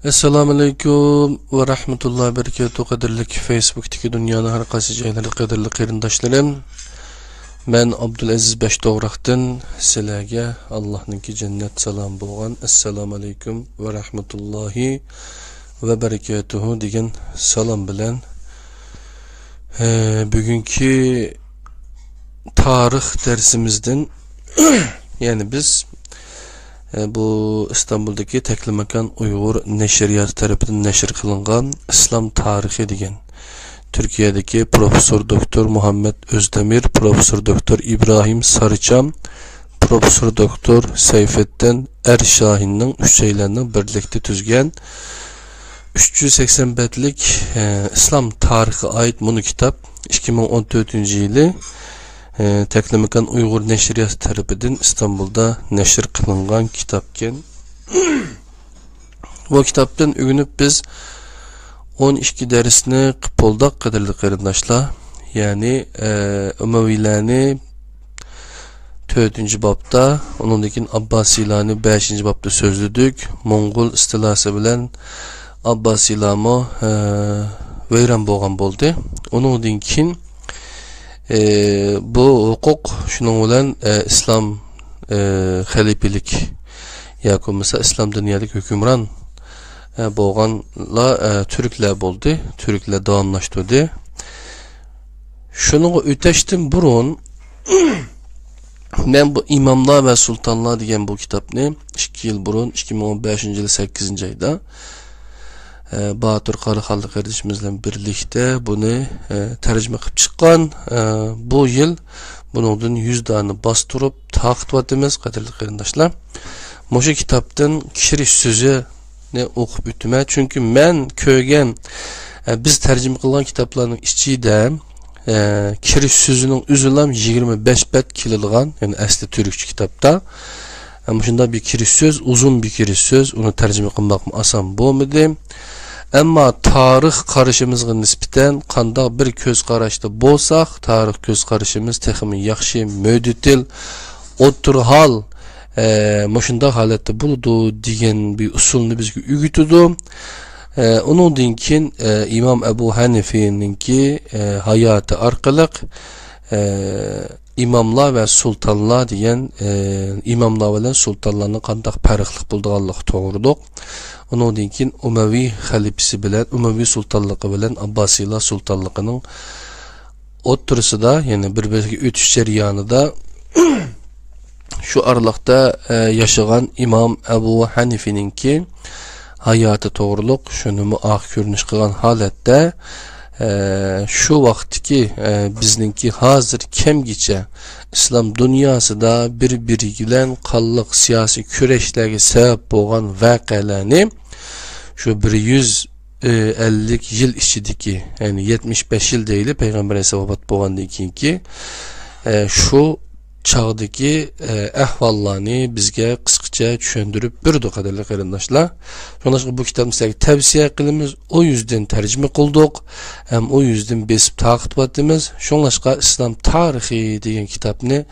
Assalamu alaykum ve rahmetullahi ve berekatuhu. Qadirlik Facebook'taki dünyanın her qaysi joylari qadirli qarindoshlarım. Men Abdulaziz Beştoğraqdan sizlarga Allohning cennet salam bo'lgan. Assalomu alaykum ve rahmetullahi ve berekatuhu degan salam bilan bugünkü tarix dersimizden yani biz bu İstanbul'daki Teklimakan Uyghur Neşriyatı tarafından neşr kılıngan İslam tarihi degan Türkiye'deki Profesör Doktor Muhammed Özdemir, Profesör Doktor İbrahim Sarıçam, Profesör Doktor Seyfettin Erşahin'in üçeylerinin birlikte tüzgen 380 betlik İslam tarihi ait bunu kitap 2014 yılı Teklimakan Uyghur Neşriyatı tarafından İstanbul'da neşr kılıngan kitapken bu kitaptan ügünüp biz 12 dersini qıpoldak qadirli qarindoshlar, yani Umayyilarni 4. babda, onundakin Abbasilarni 5. babda sözlüdük. Mongol istilası bilen Abbasilarni vayron bo'lgan bo'ldi. Onundan keyin bu hukuk şunun bilan İslam xalifelik yoki bo'lmasa İslam dunyolik hukmron bo'lganlar Türkler bo'ldi. Türkler davomlashtirdi. Şunu o'tashdan burun men bu İmamlar ve Sultanlar degan bu kitapni 2 yıl burun 2015 yılı 8. ayda Batur Qarıxallı kardeşimizle birlikte bunu tercüme qilib chiqqan. Bu yıl bunun 100 tane bastırıp taqdivatimiz qadirli qarindoshlar. Moşu kitaptan kirish sözü ne okup ütüme, çünkü men köygen biz tercüme kılan kitapların içinde kirish sözünün üzülam 25 bet kililgan, yani asli Türkçe kitapta. Şunda bir kirish söz, uzun bir kirish söz, onu tercüme kılmak asan bo'lmadi. Ama tarih qarashimizga nisbeten qandaq bir köz qarashda bo'lsak, tarix köz qarashimiz texmi yaxshi, mödütil, o'tirhal Moşunda halette buldu degan bir usulni bizga ügütüdü. Onundan keyin İmam Ebu Hanifi'ninki hayatı arqalıq İmamlar ve Sultanlar degan İmamlar bilan Sultanlarning qandaq farqliq bo'lganligi to'g'ridiq. Onundan keyin Umayyi xalifasi bilan Umayyi sultanlığı bilan Abbasilar sultanlığının o'ttirisida, yani bir-biriga o'tish jarayonida şu aralıkta yaşayan İmam Ebu Hanifi'ninki hayatı doğruluk şunu muah görünüş kılan halette şu vaktki bizninki hazır kemgiçe İslam dünyası da birbiriyle kallık siyasi küreşlerine sebep olan vakalarını şu 150 yıl içindeki, yani 75 yıl değil Peygamber Aleyhisselam boğandaki ki şu çağdaki ahvallarını bizge kısaca düşündürüp birdi qadirli qarindoshlar. Şonlaşqa bu kitabı sizlarga tavsiya qilamiz. O yüzden tercüme qildik. Hem o yüzden besip taqib etdimiz. Şonlaşqa İslam tarihi degan kitapni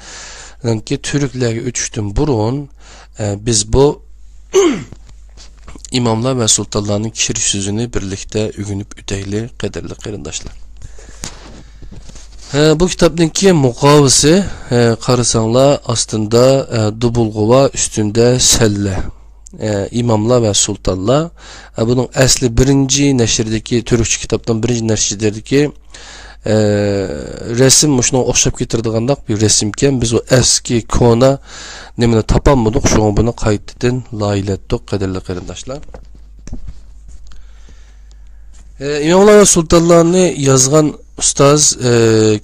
ki Türklerge o'tishdan burun biz bu imamlar ve sultanlarning kirish sözünü birlikte ügünüp üteyli qadirli qarindoshlar. Bu kitaptaki mukavvisi qarasanlar aslında dubulg'uva üstünde selle. İmamlar ve Sultanlar. Bunun asli birinci neşirdeki Türkçe kitaptan birinci neşirdeki resim şuna o'xshab ketirdigandak bir resimken biz o eski kona nemini tapamadık. Şu an bunu qaytadan laylatdik qadirli qarindoshlar. İmamlar ve Sultanlarni yazgan Ustaz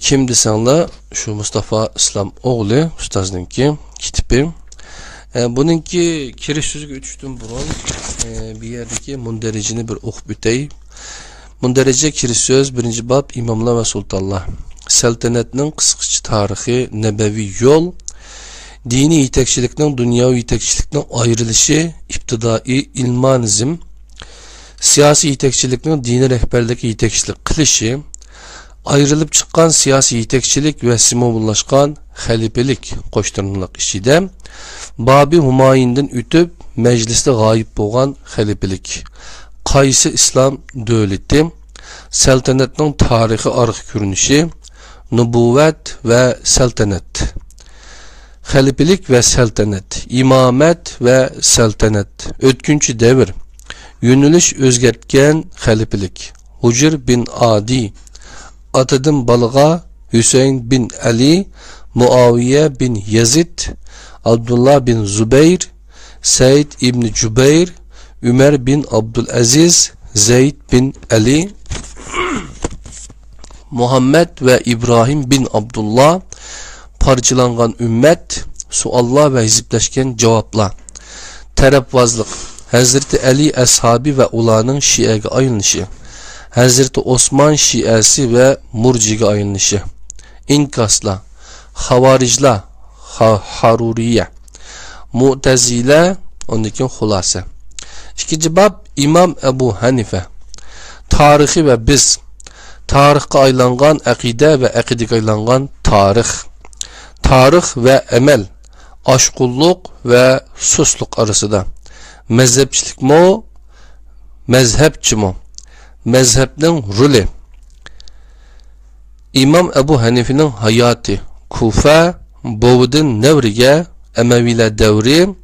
kim desenler şu Mustafa İslam oğlu ustaznınki kitibi. Bununki kirish sözüge üçtün burun bir yerdeki munderecini bir okup ütey. Munderece kirish söz 1. bab İmamlar ve Sultanlar. Saltanatning qisqacha tarihi, nebevi yol, dini yetekçilikning dunyoviy yetekçilikning ayrilishi, ibtidai ilmanizm, siyasi yetekçilikning dini rehberlikka yetekçilik qilishi, ayrılıp çıkan siyasi yetekçilik ve simollaşkan halifelik koşturmalık işide Babi Humayin'den ütüp meclisde g'oyib bo'lgan xalifelik. Qaysi islom davlati, saltanatning tarixiy arx ko'rinishi, nubuvvat va saltanat. Xalifelik ve saltanat, imamet ve saltanat, ötkinchi devir, yöneliş özgertken xalifelik. Hujr bin Adi, atadan balga Hüseyin bin Ali, Muaviye bin Yazid, Abdullah bin Zübeyir, Said ibn Cübeyr, Ömer bin Abdülaziz, Zeyd bin Ali, Muhammed ve İbrahim bin Abdullah, parçalangan ümmet, suallar ve hizipleşken cevaplar. Terepvazlık, Hazreti Ali ashabi ve ulanın Şia'ga ayrılışı, Hazreti Osman Şiası ve Murci'ga ayrılışı, İnkasla, Havaricla, Haruriye, Mu'tezile, ondaki hulasa. İkinci bab, İmam Ebu Hanife, tarihi ve biz, tarihka aylangan akide ve akidik aylangan tarih. Tarih ve emel, aşkulluk ve susluk arasında. Mezhepçilik mi, mezhepçi mi? Mezhepnin rolü. İmam Ebu Hanife'nin hayatı, Kufa, Bovud'un nevriye, Emeviler devri,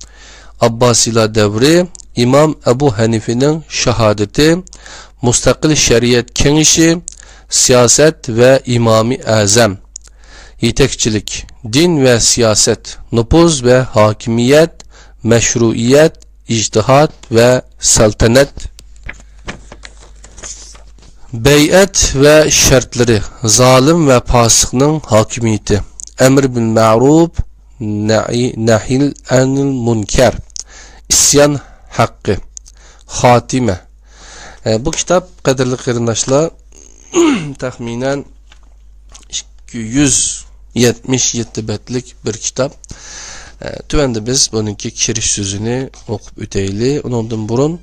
Abbasiler devri, İmam Ebu Hanife'nin şehadeti, müstakil şeriyet kenişi, siyaset ve İmam-ı Azam. Yetekçilik, din ve siyaset, nüfuz ve hakimiyet, meşruiyet, ictihat ve saltanat, bey'at ve şartları, zalim ve fasıkның hakimiyeti, emr bil ma'ruf, nahil anil munkar, isyan hakkı, hatime. Bu kitap kadirli kırındaşlar tahminen 277 betlik bir kitap. Tüvende biz bununki kiriş sözünü okup öteyli. Ondan burun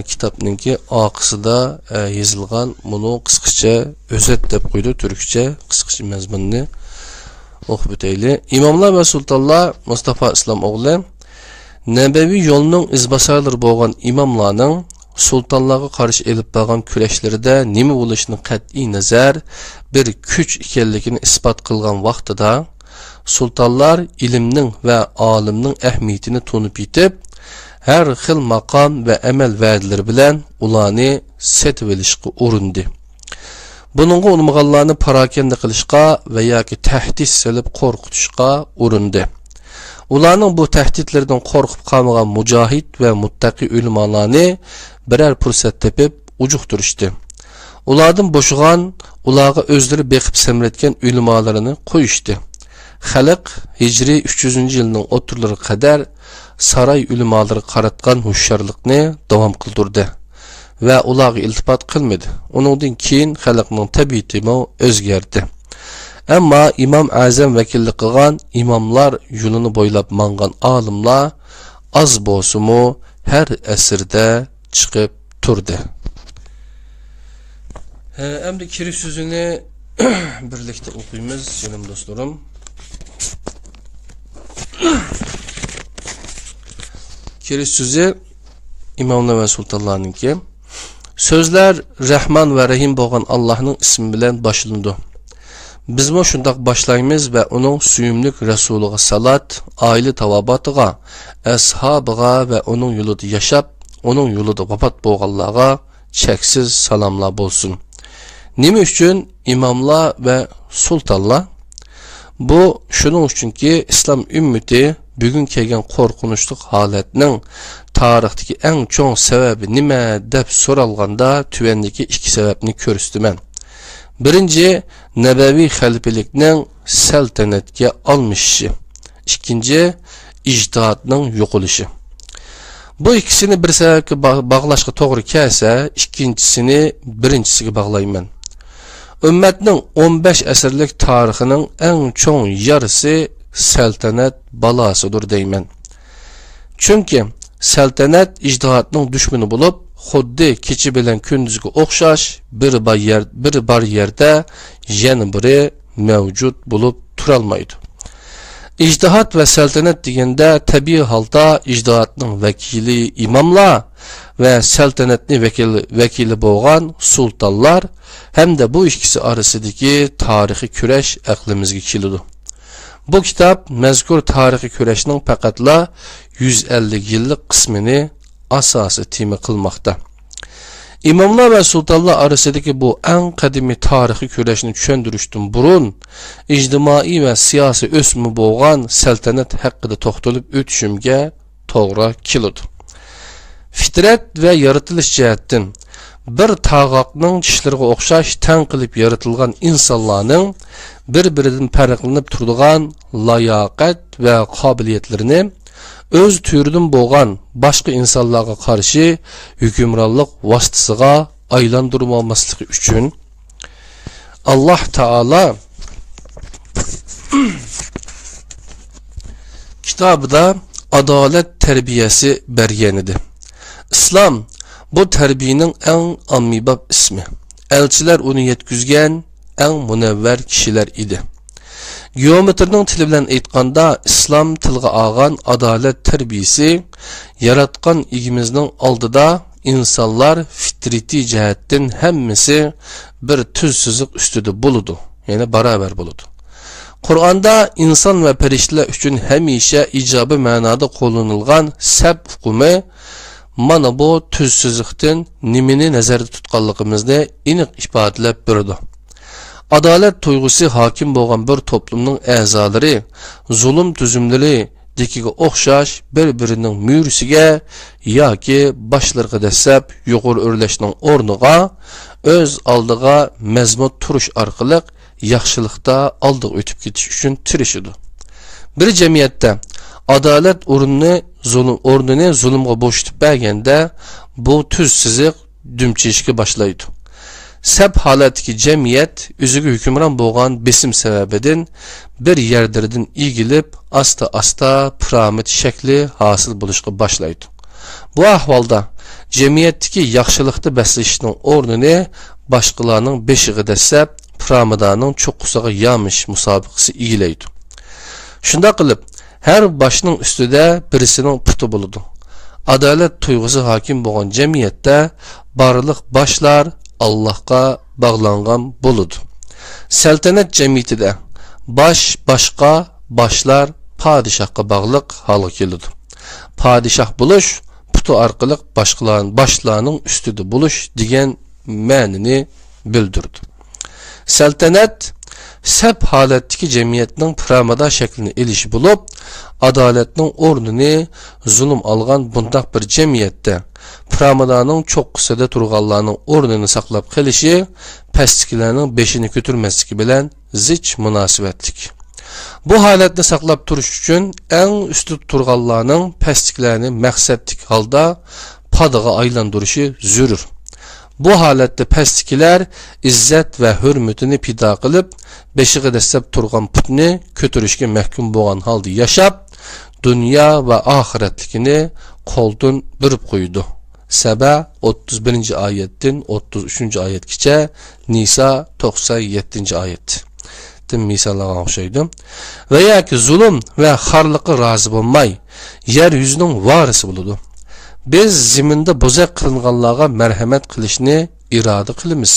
kitapnınki akısı da yazılgan bunu kıskıça özet dep koydu. Türkçe kıskıça mezmununu okup öteyli. İmamlar ve sultanlar Mustafa İslam oğlu Nebevi yolunun izbasarları boğan imamlarının sultanlarga qarşı elib bağan küreşlerinde nimi bo'lishini qat'iy nazar bir kuch ekanligini isbot qilgan vaqtida sultanlar ilmning va olimning ahamiyatini tunib yetib, har xil maqom va amal va'dalari bilan ularni setib olishga urindi. Buningga unmaganlarni parakanda qilishga va yoki tahdid solib qo'rqitishga urindi. Ularning bu tahdidlardan qo'rqib qolmagan mujohid va muttaqi ulamolarni birer fursat tepib ujuqtirishdi. Ulardan bo'shigan, ularga o'zlari beqib samratgan ulamolarini qo'yishdi. Xalq Hijri 300-yilning o'tirlari qadar saray ulamolari qaratgan hushyorlikni davom qildirdi va ularga iltifot qilmadi. Uningdan keyin xalqning tabiati o'zgardi. Ammo imom azam vakillik qilgan imomlar yo'lini bo'ylab mangan olimlar az bo'lsa-mu har asrda chiqib turdi. Endi kirish so'zini birlikda o'qiymiz, jinim do'stlarim. Kirish so'zi imomlar va sultonlarningki. So'zlar Rahman va Rahim bo'lgan Allohning ismi bilan boshlandi. Bizmo shundoq boshlaymiz va uning suyumlik rasuliga salat, oila tavobatıga, ashabiga va uning yo'lida yashab, uning yo'lida vafot bo'lganlarga cheksiz salomlar bo'lsin. Nima uchun imomlar va sultonlar? Bu shuning uchunki islom ummati bugun kelgan qo'rqinchli holatning tarixdagi eng cho'ng sababi nima deb so'ralganda tuvandagi ikki sababni ko'rsataman. Birinchi, nabaviy xalifelikning saltanatga almishishi. Ikkinchi, ijtihadning yo'qolishi. Bu ikkisini bir sababga bog'lashga to'g'ri kelsa, ikkinchisini birinchisiga bog'layman. Ummatning 15 asrlik tarixining eng cho'ng yarisi saltanat balosidir deyman. Chunki saltanat ijtihadning dushmani bo'lib, xuddi kechi bilan kunduzga o'xshash bir bar yerda yana biri mavjud bo'lib turolmaydi. İctihat ve saltanat degende tabii halda ictihatning vakili imamlar ve saltanatni vakili bo'lgan sultanlar hamda bu ikkisi arasidagi tarixiy kurash aqlimizga keladi. Bu kitap mazkur tarixiy kurashning faqatla 150 yillik qismini asosiy tema qilmoqda. İmamlar ve sultanlar arasındaki bu en kadimi tarihi kurashni tushuntirishdan burun ijtimoiy ve siyasi o'smi bo'lgan saltanat haqida to'xtalib o'tishimga to'g'ri keladi. Fitrat ve yaratilish jihatdan bir tag'oqning tishlariga o'xshash tang qilib yaratilgan insonlarning bir-biridan farqlanib turadigan layoqat ve qobiliyatlarini öz türüdün bo'lgan boshqa insonlarga qarshi hukmronlik vositasiga aylantirmasligi uchun Alloh taolo kitobida adolat tarbiyasi bergan edi. Islom bu tarbiyaning eng ommabop ismi. Elchilar uni yetkizgan eng munavvar kishilar edi. Geometrning tili bilan aytganda islom tilga olgan adolat tarbiyasi yaratgan egimizning oldida insonlar fitritiy jihatdan hammasi bir tuz siziq ustida bo'ladi, ya'ni barobar bo'ladi. Qur'onda inson va farishtalar uchun hamisha ijobiy ma'noda qo'llanilgan sab hukmi mana bu tuz siziqdan nimani nazarda tutganligimizni aniq ifodalab berdi. Adalet tuyg'usi hakim bo'lgan bir toplumning a'zolari zulm tuzumlari dikiga o'xshash bir-birining muyurisiga yoki boshlariga dasab yuqori o'rlashning o'rniga o'z oldiga mazmut turish orqali yaxshilikda oldiga o'tib ketish uchun tirishadi. Bir jamiyatda adolat o'rnini zulmga bo'shitib berganda bu tuz siziq dumchishga boshlaydi. Sab holatdagi jamiyat o'ziga hukmron bo'lgan besim sababidan bir yerlardan egilib asta piramid shakli hosil bo'lishga boshlaydi. Bu ahvolda jamiyatdagi yaxshilikni baslashning o'rnini boshqalarning beshiga dasab piramidaning cho'qqisiga yamish musobaqasi egilaydi. Shunda qilib har boshning ustida birisining puti bo'ladi. Adolat tuyg'usi hakim bo'lgan jamiyatda barliq boshlar Allah'a bağlangan buludu. Saltanat cemiyetide başqa başlar padişahqa bağlıq halı kelidi. Padişah buluş putu arqılıq başlarının üstüde buluş degan ma'nini bildirdi. Saltanat sab holatdagi jamiyatning piramida shaklini elishi bo'lib, adolatning o'rnini zulm olgan bundaq bir jamiyatda piramidaning cho'qqisida turganlarning o'rnini saqlab qolishi pastkilarning beshini ko'tarmasligi bilan zich munosabatlik. Bu holatni saqlab turish uchun eng ustida turganlarning pastkilarni maqsadlik holda padaga aylantirishi zarur. Bu holatda pastkilar izzat va hurmatini pido qilib, beshiga dastab turgan putni ko'tarishga mahkum bo'lgan holda yashab, dunyo va oxiratligini qo'ldan birib qo'ydi. Saba 31-oyatdan 33-oyatgacha, Nisa 97-oyat. Tim misollarga o'xshaydi. Va yoki zulm va xorliqqa rozi bo'lmay, yer yuzining varisi bo'ladi. Biz ziminda bozaq qilinganlarga marhamat qilishni iroda qilamiz.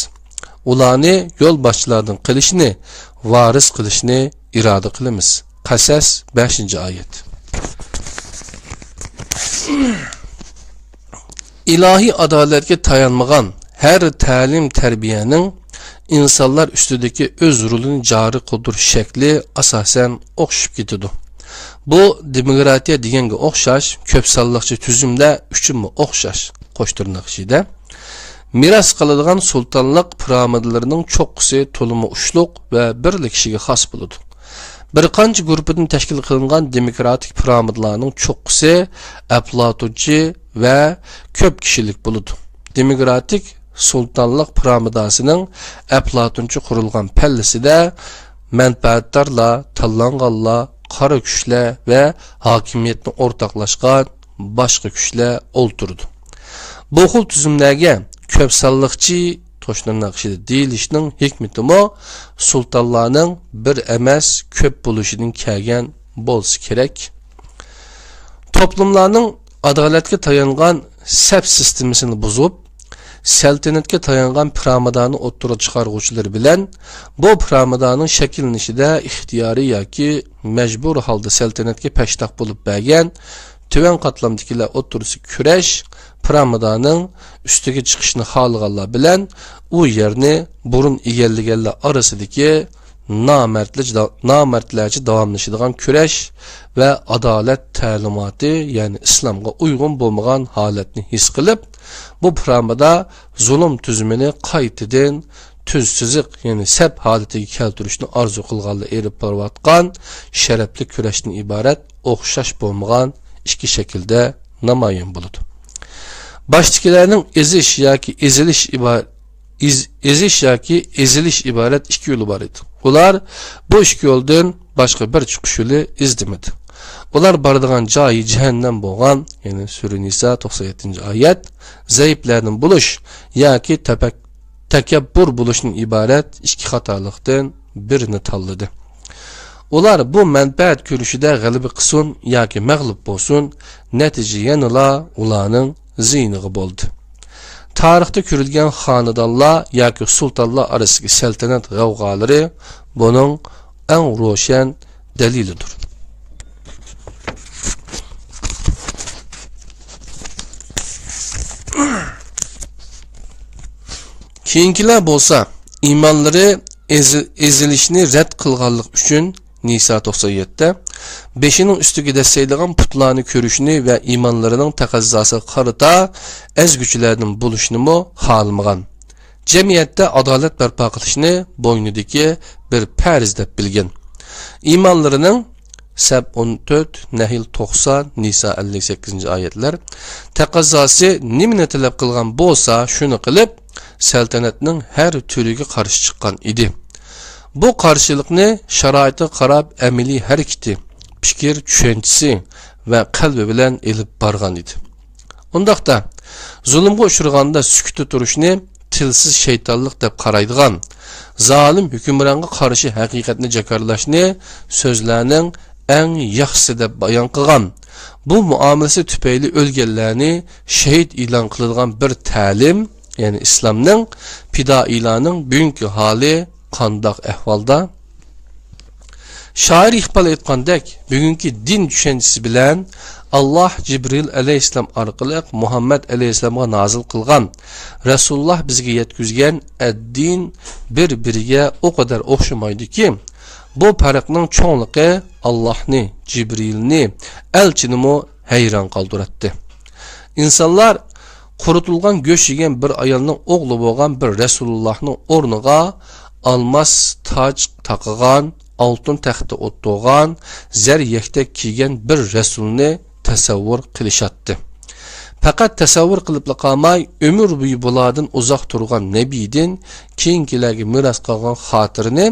Ularni yo'l boshchilardan qilishni, varis qilishni iroda qilamiz. Qasas 5-oyat. İlahi adolatga tayanmagan her ta'lim tarbiyaning insonlar ustidagi o'z rolini joriy qildirish shakli asosan o'xshab ketadi. Bu demokratiya deganga o'xshash ko'p sonliqchi tuzumda uchunmi o'xshash qo'shtirnoq ichida miras qiladigan sultonlik piramidalarining cho'qqisi to'limi ushluq va bir kishiga xos bo'ladi. Bir qancha guruhdan tashkil qilingan demokratik piramidalarning cho'qqisi aflatunchi va ko'p kishilik bo'ladi. Demokratik sultonlik piramidasining aflatunchi qurilgan pallasida manfaatdorlar, tanlanganlar, qora kuchlar va hokimiyatni o'rtoqlashgan boshqa kuchlar o'ltirdi. Bu xil tuzumlarga ko'p sonliqchi to'shlarnaqshida deyilishning hikmati mo sultonlarning bir emas ko'p bo'lishidan kelgan bo'lsa kerak. Toplumlarning adolatga tayangan sep sistemasini buzib, saltanatga tayangan piramidani o'ttirib chiqaruvchilar bilan bu piramidaning shakllanishida ixtiyoriy yoki majbur holda saltanatga peshtoq bo'lib bergan tuvan qatlamdagilar o'ttirisi kurash piramidaning ustiga chiqishni xohlaganlar bilan u yerni burun egallaganlar orasidagi nomardlarcha davomlashadigan kurash va adolat ta'limoti, ya'ni islomga uyg'un bo'lmagan holatni his qilib, bu piramida zulm tuzumini qaytadan tuzsiziq, ya'ni sab holatiga keltirishni orzu qilganlar erib borayotgan sharafli kurashdan iborat o'xshash bo'lmagan ikki shaklda namoyon bo'ladi. Boshdagilarning ezish yoki ezilish iborat ikki yo'li bor edi. Ular bu ikki yo'ldan boshqa bir chiqish yo'li izlamadi. Ular boradigan joyi jahannam bo'lgan, ya'ni Sura Nisa 97-oyat, zaiflarning bo'lish yoki takabbur bo'lishning iborat ikki xatolikdan birini tanladi. Ular bu manfaat ko'rishida g'alaba qilsin yoki mag'lub bo'lsin, natija yanala ularning ziyniga bo'ldi. Tarixda ko'rilgan xonadonlar yoki sultonlar orasidagi saltanat g'avg'olari buning eng ro'shan dalilidir. Keyingilar bo'lsa, iymonlari ezilishni rad qilganlik uchun Nisa 97'de 5'inin üstüge deseydiğen putlarını körüşünü ve imanlarının takazzası qarıta ez güçlerinin buluşunu mu halmıgan. Cemiyette adalet berpa qilishni boynudaki bir perz deb bilgen. İmanlarının Seb 14, Nehil 90, Nisa 58. ayetler takazzası nimini talep qilgan bolsa şunu qilib saltanatning her türüge qarşı çıqqan idi. Bu qarşılıqni şaraitga qarab amaliy harakati, fikir, tushunchisi va qalbi bilan elib borgan edi. Undaqda zulmga uchraganda sukutda turishni tilsiz shaytonlik deb qaraydigan, zolim hukmronga qarshi haqiqatni jakarlashni so'zlarning eng yaxshisi deb bayon qilgan. Bu muomalasi tufayli o'lganlarni shahid e'lon qiladigan bir ta'lim, ya'ni islomning fidoilarning bugungi holi qandaq ahvolda? Shoir iqbal etgandek, bugungi din tushunchasi bilan Alloh Jibril alayhissalom orqali Muhammad alayhissalomga nozil qilgan, Rasululloh bizga yetkazgan ad-din bir-biriga o qadar o'xshamaydi-ki, bu farqning cho'nligi Allohni, Jibrilni, elchinimi hayron qoldiradi. İnsanlar qurutilgan go'sht yegan bir ayolning o'g'li bo'lgan bir Rasulullohning o'rniga almas toj taqıgan, altın taxtda o'tirgan, zar yaktak kiygan bir rasulni tasavvur qilishatdi. Faqat tasavvur qilib qolmay, umr bo'yi bulardan uzoq turgan nabiydan keyingilarga miros qolgan xotirini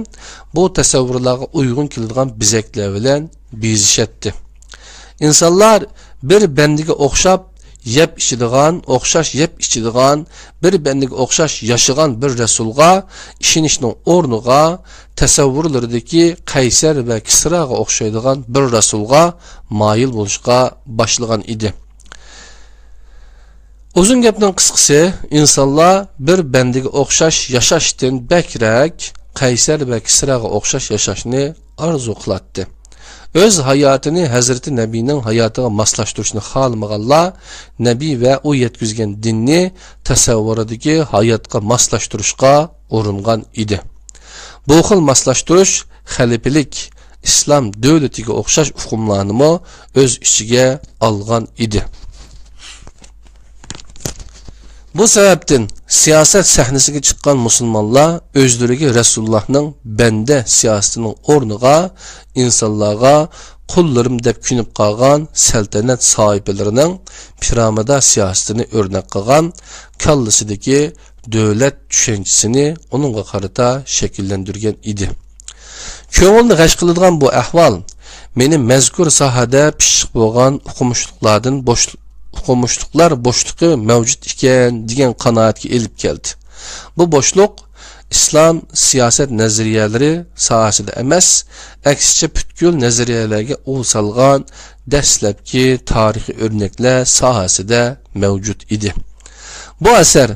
bu tasavvurlarga uyg'un keladigan bizaklar bilan bezishatdi. İnsanlar bir bandiga o'xshab yep içidigan, o'xshash yep içidigan, bir bendiga o'xshash yaşagan bir rasulga ishonishning o'rniga tasavvurlaridagi Qaysar va Kisraga o'xshaydigan bir rasulga moyil bo'lishga boshlagan edi. Uzun gapning qisqasi, insonlar bir bendiga o'xshash yashashdan bakrak Qaysar va Kisraga o'xshash yashashni orzu qiladi. Öz hayatını Hazreti Nebi'nin hayatına maslashtirishni xohlamaganlar Nebi ve o yetkizgan dinni tasavvuridagi hayotga maslashtirishga uringan edi. Bu xil maslashtirish xalifilik, islom davlatiga o'xshash hukmlarni o'z ichiga olgan edi. Bu sebepten siyaset sahnesiga chiqqan musulmonlar o'zlariga Rasulullohning banda siyosatining o'rniga insonlarga qullarim deb kunib qolgan saltanat sohiblarining piramida siyosatini o'rnak qilgan kallasidagi davlat tushunchisini uningga qarata shakllantirgan edi. Ko'ngilni g'ash qiladigan bu ahvol meni mazkur sohada pishiq bo'lgan o'qimishliklardan o'qimishliklar bo'shliqi mavjud ekan degan qanoatga elib keldi. Bu bo'shliq islom siyosat nazariyalari sohasida emas, aksicha butkul nazariyalarga o'l solgan dastlabki tarixiy o'rnaklar sohasida mavjud edi. Bu asar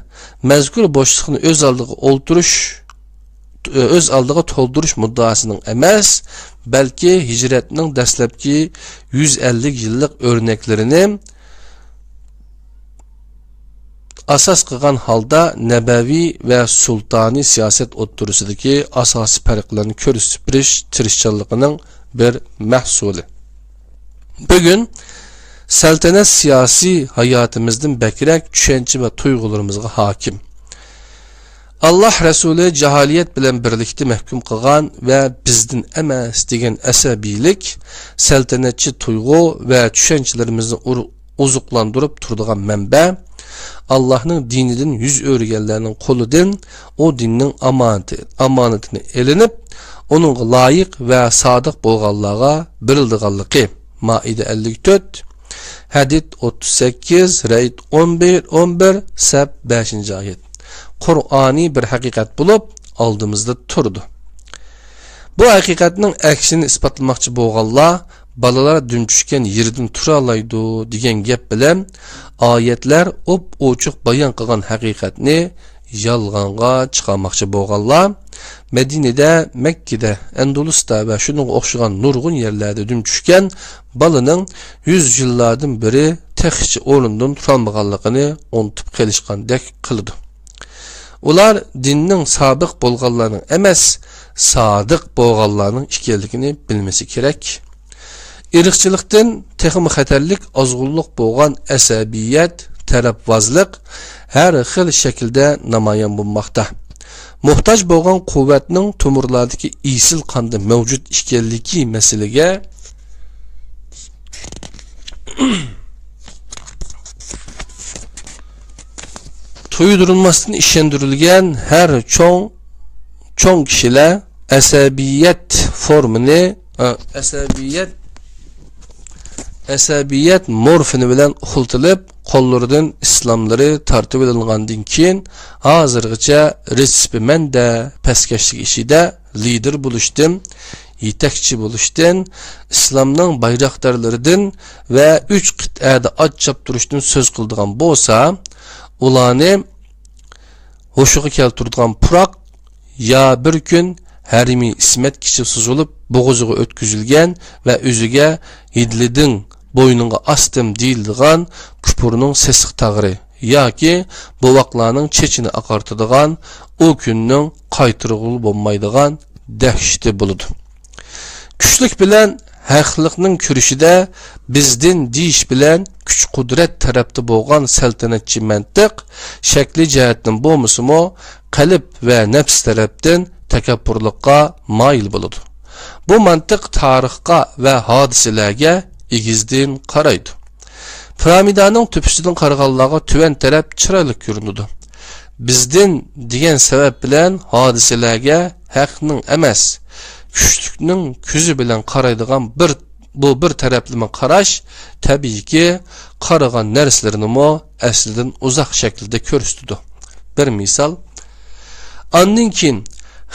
mazkur bo'shliqni o'z oldiga to'ldirish muddaosining emas, balki hijratning dastlabki 150 yillik o'rnaklarini asos qilgan holda nabaviy va sultoniy siyosat o'ttirisidagi asosiy farqlarni ko'rsatib berish tirishchanligining bir mahsuli. Bugun saltanat siyosiy hayotimizdan bakrak tushuncha va tuyg'ularimizga hokim. Allah Rasuli jaholiyat bilan birlikda mahkum qilgan va bizdan emas degan asabiylik saltanatchi tuyg'u va tushunchalarimizni ozuqlantirib turadigan manba, Allah'ın dinidan yüz o'rganlarning qo'lidan o dinning amonatini elinib, onun layık ve sadiq bo'lganlarga berildiganligi. Maide 54, Hadid 38, Raid 11 Sab 5. ayet. Qur'ani bir haqiqat bo'lib oldimizda turdi. Bu haqiqatning aksini isbotlamoqchi bo'lganlar balalar dün tushgan yerdan tura oladi degan gap bilan oyatlar ochiq bayon qilgan haqiqatni yolg'onga chiqarmoqchi bo'lganlar Medinada, Mekkada, Andalusda va shunga o'xshagan nurg'un yerlarda dün tushgan balaning 100 yillardan beri texchi o'rindan turolmaganligini unutib qilishgandek qildi. Ular dinning sobiq bo'lganlarning emas, sodiq bo'lganlarning ekanligini bilmesi kerak. Irqchilikdan texmi xatarlik ozg'unlik bo'lgan asabiyat, tarafvozlik har xil shaklda namoyon bo'lmoqda. Muhtoj bo'lgan quvvatning tumurlardagi isil qonda mavjud ekanligi masalaga to'ydirilmasdan ishondirilgan har cho'ng kishilar asabiyat formini asabiyat morfini bilan uxiltilib, qo'llaridan islomlari tartib etilgandan keyin hozirgacha resipmanda paskashlik ishida lider bo'lishdan, yetakchi bo'lishdan, islomning bayroqdarlaridan va 3 qit'ada ot choptirishdan so'z qildigan bo'lsa, ularni hoşuğa keltirdigan puroq ya bir kun harimiy ismat kishi suzilib bo'g'ziga o'tkazilgan va o'ziga hidliding bo'yninga astim deyildigan kupurning sesiq tag'ri yoki bovoqlarning chechini aqartadigan o kunning qaytirg'uli bo'lmaydigan dahshati bo'ladi. Kuchlik bilan haqliqning kurishida bizdan deyish bilan kuch qudrat tarafda bo'lgan saltanatchi mantiq shakli jihatdan bo'lmasimi qalb va nafs tarafdan takabbürlikqa moyil bo'ladi. Bu mantiq tarixga va hodisalarga egizdan qaraydi. Piramidaning tepasidan qaraganlarga tuvan taraf chiroyli ko'rinadi. Bizdan degan sabab bilan hodisalarga haqning emas, kuchlikning ko'zi bilan qaraydigan bir taraflama qarash tabiiyki qaragan narsalarni aslidan uzoq shaklda ko'rsatadi. Bir misol, ondan keyin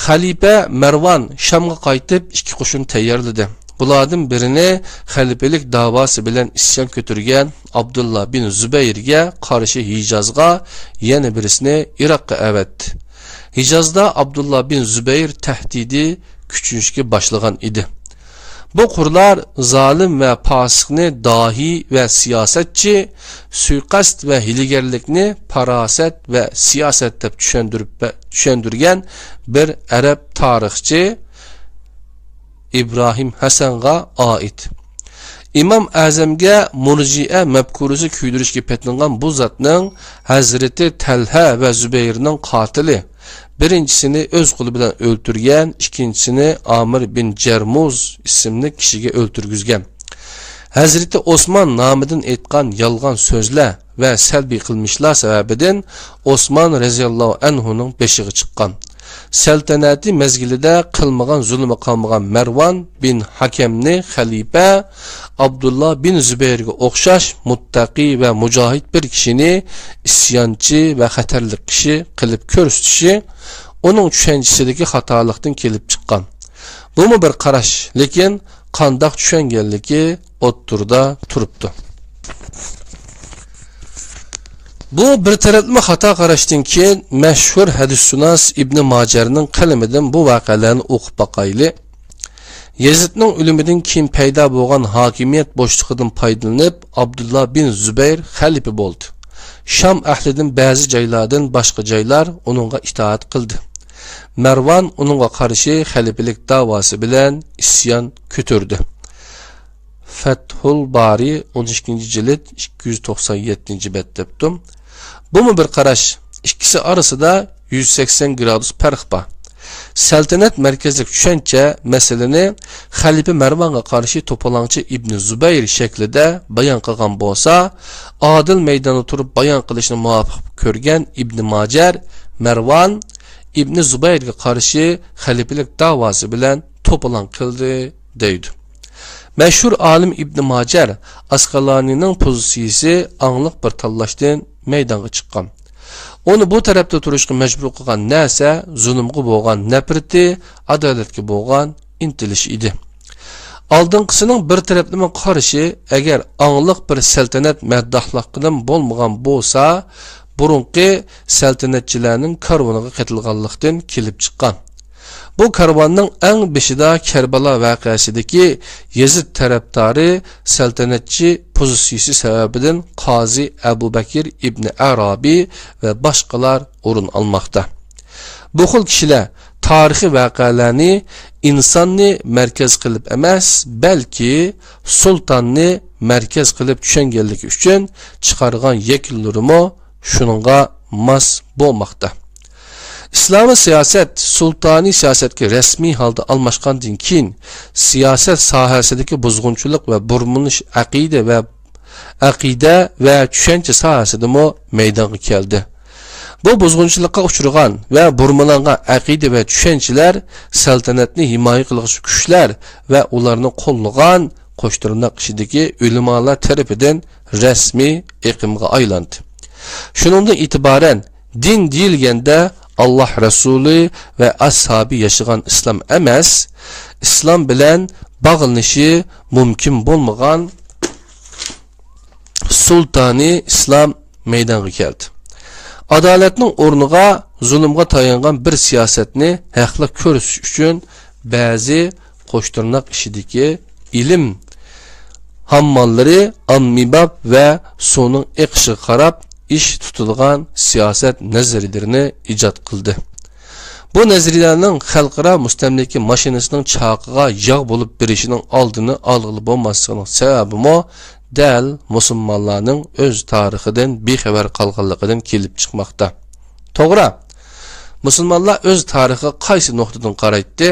xalifa Marvan Shamga qaytib 2 qo'shin tayyorladi. Bulardan birini xalifelik davosi bilan isyon ko'targan Abdullah bin Zubayrga qarshi Hijozga, yana birisini Iroqqa avatdi. Hijozda Abdullah bin Zubayr tahdidi küçüşki başlagan idi. Bu qurlar zalim ve pasiqni dahi ve siyasetçi, suiqasd ve hiligerlikni paraset ve siyaset deb tushundirgan bir Arab tarixchi İbrahim Hasan'a ait. İmam Azamga murji'a mafkurasi kuydirishga petlangan bu zatning Hazreti Talha ve Zübeyrning qatili. Birincisini öz qo'li bilan o'ltirgan, ikkinchisini Amir bin Jarmuz ismli kishiga o'ltirgizgan. Hazreti Osman nomidan aytgan yolg'on so'zlar va salbiy qilmishlar sababidan Osman roziyallohu anhuning beshig'i chiqqan. Saltanati mezgilida qilmagan zulmi qilmagan Marvan bin Hakamni xalifa Abdullah bin Zubayrga o'xshash muttaqi va mujohid bir kishini isyonchi va xatarli kishi qilib ko'rsatishi onun tushunchasidagi xatolikdan kelib chiqqan. Bumi bir qarash, lekin qandoq tushunganligi o'ttirda turibdi. Bu bir taraflama xato qarashdan keyin mashhur hadissunos Ibn Mojarning qalamidan bu voqealarni o'qib boqayli. Yezidning o'limidan keyin paydo bo'lgan hokimiyat bo'shlig'idan foydalanib Abdullah bin Zubayr xalifa bo'ldi. Sham ahlidan ba'zi joylardan boshqa joylar uningga itoat qildi. Marvan uningga qarshi xalifalik da'vosi bilan isyon ko'tardi. Fathul Bari 12-jild 297-bet debdim. Bu bir qarash, ikkisi orasida 180 gradus farq bor. Saltanat markazlik tushuncha masalani xalifa Marvonga qarshi to'polonchi Ibn Zubayr shaklida bayon qilgan bo'lsa, adil maydonda turib bayon qilishni muvofiq ko'rgan Ibn Mojar Marvon Ibn Zubayrga qarshi xalifalik da'vosi bilan to'polon qildi deydi. Mashhur olim Ibn Mojar Asqalonining pozitsiyasi angliq bir tanlashdan maydonga chiqqan. Onu bu tarafda turishga majbur qilgan narsa zulmga bo'lgan nafrati, adolatga bo'lgan intilish edi. Oldinqisining bir taraflama qarashi agar angliq bir saltanat maddohligidan bo'lmagan bo'lsa, burunqi saltanatchilarning karvoniga qatilganlikdan kelib chiqqan. Bu karvonning eng beshida Karbala voqeasidagi Yezid tarafdori saltanatchi pozitsiyasi sababidan Qozi Abu Bakr ibn Arabi ve boshqalar o'rin olmoqda. Bu xil kishilar tarixiy voqealarni insonni markaz qilib emas, balki sultonni markaz qilib tushunganligi uchun chiqargan yakunlarimi shuningga mos bo'lmoqda. İslami siyaset sultani siyasetki resmi halda almaşkandan keyin siyaset sahasidagi buzg'unchilik ve burmunish aqida ve tushuncha sahasidami maydonga keldi. Bu buzg'unchilikqa uchragan ve burmulangan aqida ve tushunchalar saltanatni himoya qiluvchi kuchlar ve ularni qo'llagan qo'shtirnoq ishidagi ulamolar tarafidan rasmiy iqimga aylandi. Shuningdan itiboran din deyilganda Allah Resulü ve ashabi yaşayan İslam emas, İslam bilen bağlanışı mümkün bulmagan sultani İslam meydana geldi. Adaletinin ornuğa zulümga tayangan bir siyasetini haqla ko'rish uchun bazı qo'shtirnoq ishidagi ilim hammallari ammibab ve so'ning iqishi qarab iş tutilgan siyaset nazariyelerini icat kıldı. Bu nazariyelerinin xalqaro mustamlika mashinasining chaqıga yağ bulup birishinin aldığını algılı olmasının sebebi mo dal musulmonlarning öz tarixidan bexabar qolganligidan kelib chiqmoqda. To'g'ri. Musulmonlar öz tarixiga qaysi nuqtadan qaraydi?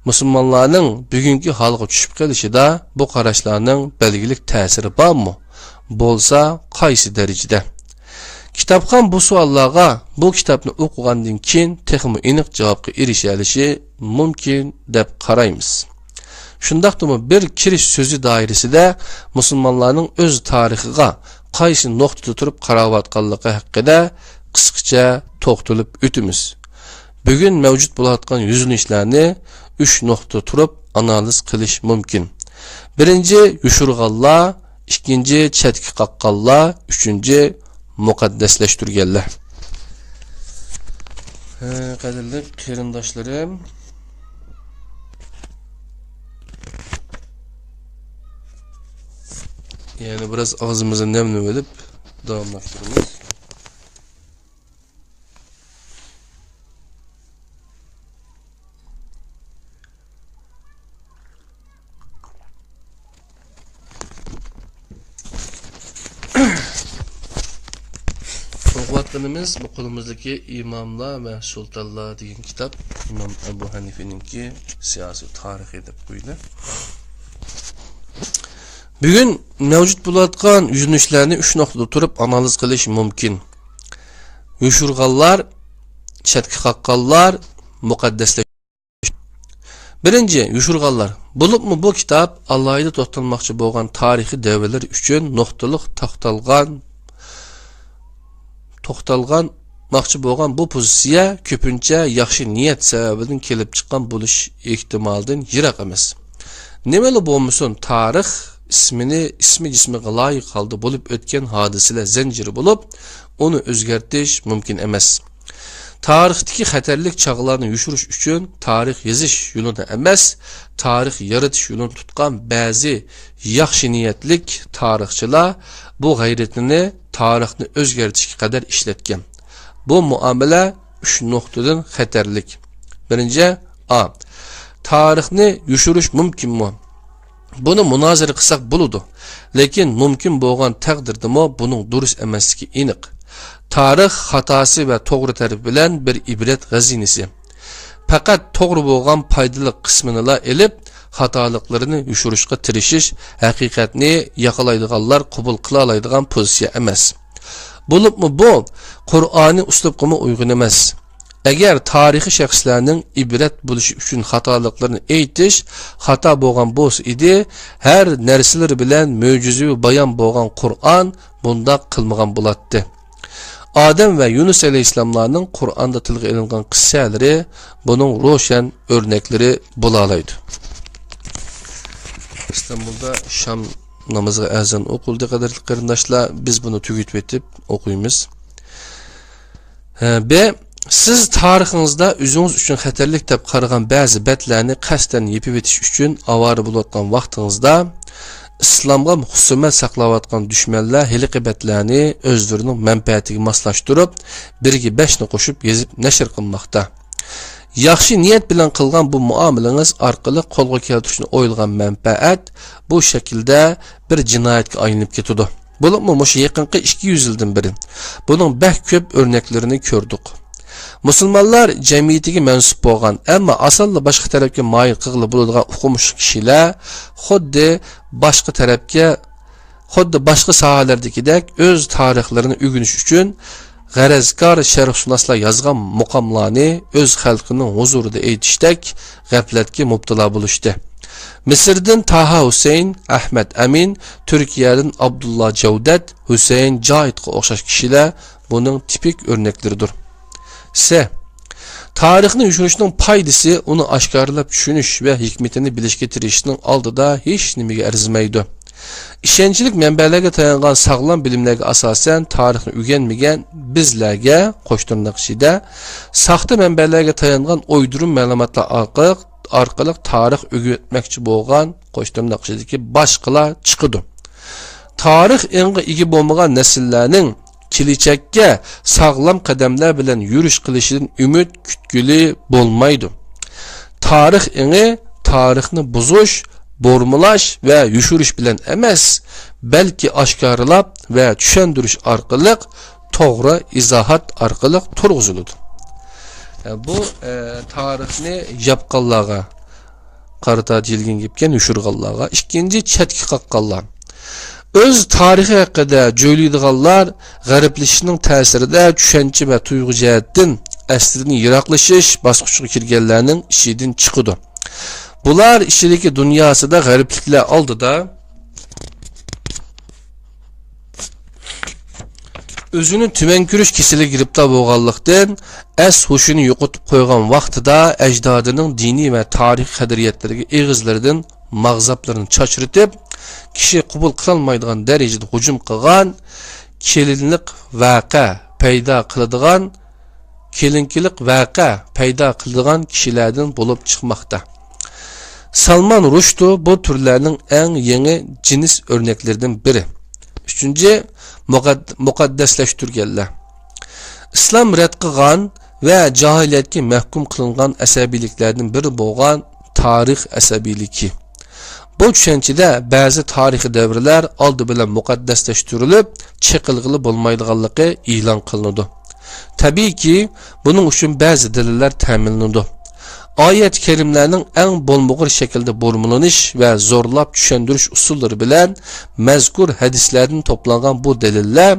Musulmonlarning bugungi holga tushib qolishida bu qarashlarning belgilik ta'siri bormi? Bo'lsa, qaysi darajada? Kitapxon bu savollarga bu kitobni o'qigandan keyin texmi aniq javobga erishilishi mumkin deb qaraymiz. Shundaqdimi bir kirish so'zi doirasida musulmonlarning o'z tarixiga qaysi nuqtada turib qarayotganligi haqida qisqacha to'xtalib o'tamiz. Bugun mavjud bo'layotgan yuzinishlarni 3 nuqtada turib analiz qilish mumkin. Birinchi yushurg'anlar, ikkinchi chatga qaqqanlar, uchinchi muqaddaslaştırganlar. Qadrli qarindoshlarım, yani biraz ağzımızı nemli edip davamlaştırırız. Okuvatlarımız bu kolumuzdaki imamlar ve sultanlar degan kitap İmam Ebu Hanife'ninki siyasi tarihi deb qo'ydi. Bugun mavjud bo'layotgan yuzinishlarni 3 nuqtada turib analiz qilish mumkin. Yushurg'anlar, chatga qaqqanlar, muqaddaslar. Birinchi yushurg'anlar. Bo'libmi bu kitap alohida to'xtalmoqchi bo'lgan tarixiy davrlar uchun nuqtaliq to'xtalgan maqchi bo'lgan bu pozitsiya ko'pincha yaxshi niyat sababidan kelib chiqqan bo'lish ehtimolidan yiroq emas. Nimali bo'lmasin, tarix ismi jismiga loyiq holda bo'lib o'tgan hodisalar zanjiri bo'lib, uni o'zgartirish mumkin emas. Tarixdagi xatarlik chog'larni yushirish uchun tarix yozish yo'lini emas, tarix yaratish yo'lini tutgan ba'zi yaxshi niyatlik tarixchilar bu g'ayratini tarixni o'zgartirishga qadar ishlatgan. Bu muomala 3 nuqtadan xatarlik. Birinchi, a. Tarixni yushirish mumkinmi? Buni munozara qilsak bo'ladi, lekin mumkin bo'lgan taqdirdami buning durust emasligi aniq. Tarix xatosi va to'g'ri taraf bilan bir ibrat g'azinasi. Faqat to'g'ri bo'lgan foydali qismini elib, xatoliklarni yushirishga tirishish haqiqatni yaqalaydiganlar qabul qila oladigan pozitsiya emas. Bo'libmi bu Qur'oniy uslubga uyg'un emas. Agar tarixiy shaxslarning ibrat bo'lishi uchun xatoliklarni aytish xato bo'lgan bo'lsa edi, har narsalar bilan mo'jizaviy bayon bo'lgan Qur'on bunda qilmagan bo'ladi. Adem ve Yunus aleyhisselamlarning Qur'onda tilga ilingan qissalari buning ro'shan örnekleri bo'lalaydi. İstanbul'da Şam namazı azan okuldu qadarli qarindoshlar, biz bunu tugitib etib o'qiymiz. B. Siz tarixingizda o'zingiz uchun xatarlik deb qaragan ba'zi batlarni qasddan yepib etish uchun avara bo'layotgan vaqtingizda İslamga husumat saqlayotgan dushmanlar hiliqibatlarni o'zlarining manfaatiga moslashtirib, 1ga 5 ni qo'shib yozib nashr qilmoqda. Yaxshi niyat bilan qilgan bu muomalangiz orqali qo'lga keltirishni o'ylagan manfaat bu shaklda bir jinoyatga aylanib ketadi. Bo'libmi o'sha yaqinqi 200 yildan beri buning bak ko'p o'rnaklarini ko'rdik. Musulmonlar jamiyatiga mansub bo'lgan, ammo aslida boshqa tarafga moyil qilib bo'ladigan o'qumush kishilar xuddi boshqa sohalardagidek o'z tarixlarini o'rganish uchun g'arazkor sharqshunoslar yozgan muqomlarni o'z xalqining huzurida aytishdek g'aflatga mubtalo bo'lishdi. Misrdan Taha Husayn, Ahmad Amin, Turkiyadan Abdullah Javdat, Husayn Joidga o'xshash kishilar buning tipik o'rnaklaridir. Tarixni yushirishning foydasi uni oshkorlab tushunish va hikmatini bilishga tirishishning oldida hech nimaga arzimaydi. Ishonchli manbalarga tayangan sog'lom bilimlarga asosan tarixni o'rganmagan bizlarga qo'shtirnoqchida saxta manbalarga tayangan o'ydirum ma'lumotlar orqali tarix o'rgatmoqchi bo'lgan qo'shtirnoqchidagi boshqalar chiqadi. Tarix engi ega bo'lmagan nasllarning kelichakka sağlam qadamlar bilan yurish qilishidan umid kutguli bo'lmaydi. Tarix eni tarixni buzish, bormulash va yushirish bilan emas, balki oshkorlab va tushuntirish orqali to'g'ri izohat orqali turg'iziladi. Bu tarixni yapqanlarga qarata deyilgan gapga yushirganlarga, ikkinchi chetga qaqqanlar. Öz tarixi haqida jo'ylaydiganlar g'ariblashishining ta'sirida tushuncha va tuyg'u jihatdan aslidan yiroqlashish bosqichiga kirganlarning ishidan chiqadi. Bular ishidagi dunyosida g'aribliklar oldida o'zini tuman ko'rish kasaliga giribdor bo'lganlikdan hushini yo'qotib qo'ygan vaqtida ajdodining diniy va tarix qadriyatlariga eg'izlaridan mag'zablarini chochiritib kishi qabul qilolmaydigan darajada hujum qilgan, kelinlik vaqa paydo qiladigan kishilardan bo'lib chiqmoqda. Salman Rushdie bu turlarning eng yangi jins o'rnaklaridan biri. 3. Muqaddaslashtirganlar. Islom rad qilgan va jahiliyatga mahkum qilingan asabiyliklardan biri bo'lgan tarix asabiyligi. Bu tushunchada ba'zi tarixiy davrlar oldi bilan muqaddaslashtirilib, chiqilg'ili bo'lmaydiganligi e'lon qilinadi. Tabiiyki, buning uchun ba'zi dalillar ta'minlanadi. Oyat karimlarning eng bo'lmag'ur shaklda bo'lmulanish va zo'rlab tushuntirish usullari bilan mazkur hadislardan to'plangan bu dalillar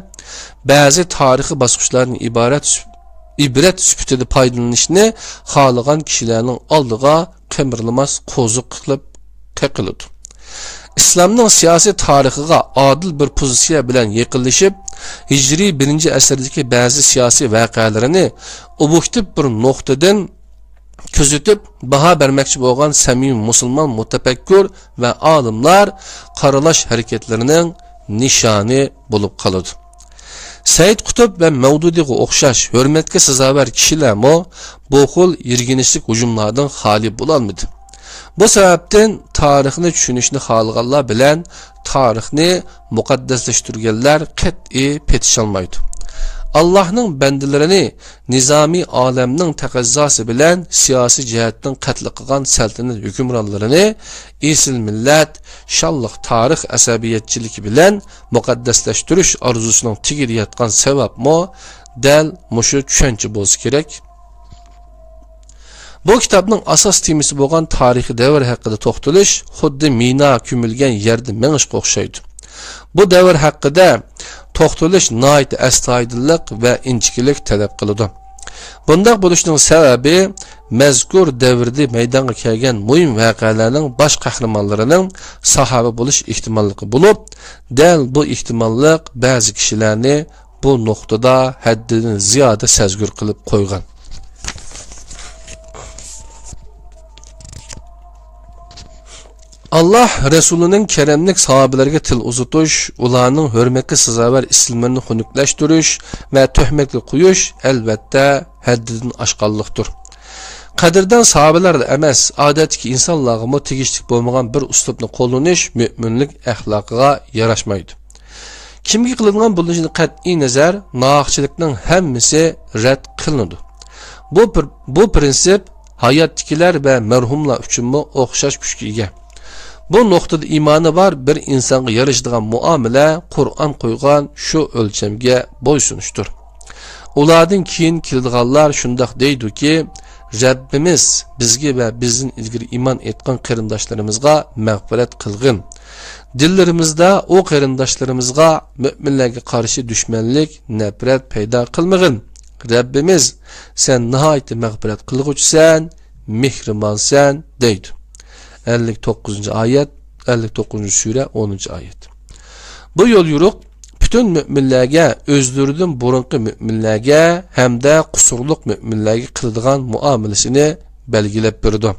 ba'zi tarixiy bosqichlarning ibrat sifatida foydalanishni xohlagan kishilarning oldiga qimirlamas qo'ziq qilib qaqiladi. İslamning siyosiy tarixiga adil bir pozitsiya bilan yaqinlashib, hijriy 1-asrdagi ba'zi siyosiy voqealarini obyektiv bir nuqtadan kuzatib baho bermoqchi bo'lgan samimiy musulmon mutafakkur va olimlar qaralash harakatlarining nishoni bo'lib qoladi. Said Qutb va Mavdudiga o'xshash hurmatga sazovor kishilarmo bu xil yirginishlik hujumlardan xoli bo'la olmadi. Bu sababdan tarixni tushunishni xohlaganlar bilan tarixni muqaddaslashtirganlar qat'iy petisholmaydi. Allohning bandalarini nizomiy olamning taqazzosi bilan siyosiy jihatdan qatl qilgan saltanat hukmronlarini esil millat, shalliq tarix asabiyatchiligi bilan muqaddaslashtirish orzusining tigida yotgan sababmo dal mushu tushuncha bo'lsa kerak. Bu kitobning asos temasi bo'lgan tarixiy davr haqida to'xtalish xuddi mina ko'milgan yerda mengishga o'xshaydi. Bu davr haqida to'xtalish nihoyat astoydillik va inchiklik talab qiladi. Bunday bo'lishining sababi mazkur davrda maydonga kelgan muhim voqealarning bosh qahramonlarining sahoba bo'lish ehtimolligi bo'lib, dal bu ehtimollik ba'zi kishilarni bu nuqtada haddidan ziyoda sezgur qilib qo'ygan. Allah Resulü'nün keremlik sahabelerine til uzatuş, ularning hürmetli sazavər ismini xunuklaştırış ve töhmetli qo'yish elbette haddidan aşqanlıqdır. Qadirdan sahabeler emas, odatdagi insonlarga tegishli bo'lmagan bir uslubni qo'llanish müminlik axloqiga yarashmaydi. Kimga qilingan bo'lishini qat'iy nazar nohaqchilikning hammasi rad qilinadi. Bu prinsip hayotdagilar va marhumlar uchunmi o'xshash kuchga ega. Bu nuqtada imoni var bir insonga yarashadigan muomala Qur'on qo'ygan shu o'lchamga bo'ysunishdir. Ulardan keyin kelganlar shundoq deydiki, Rabbimiz bizga va bizning ilgari iymon etgan qarindoshlarimizga mag'firat qilgin. Dillarimizda o qarindoshlarimizga mu'minlarga qarshi dushmanlik, nafrat paydo qilmag'in. Rabbimiz sen nihoyat mag'firat qilg'uvchisan, mehribonsan deydi. 59. ayet, 59. sure 10. ayet. Bu yol yürük bütün müminlerge, özlerinden burunqi müminlerge hem de kusurluk müminlerge kıldıgan muamelesini belgilep berdi.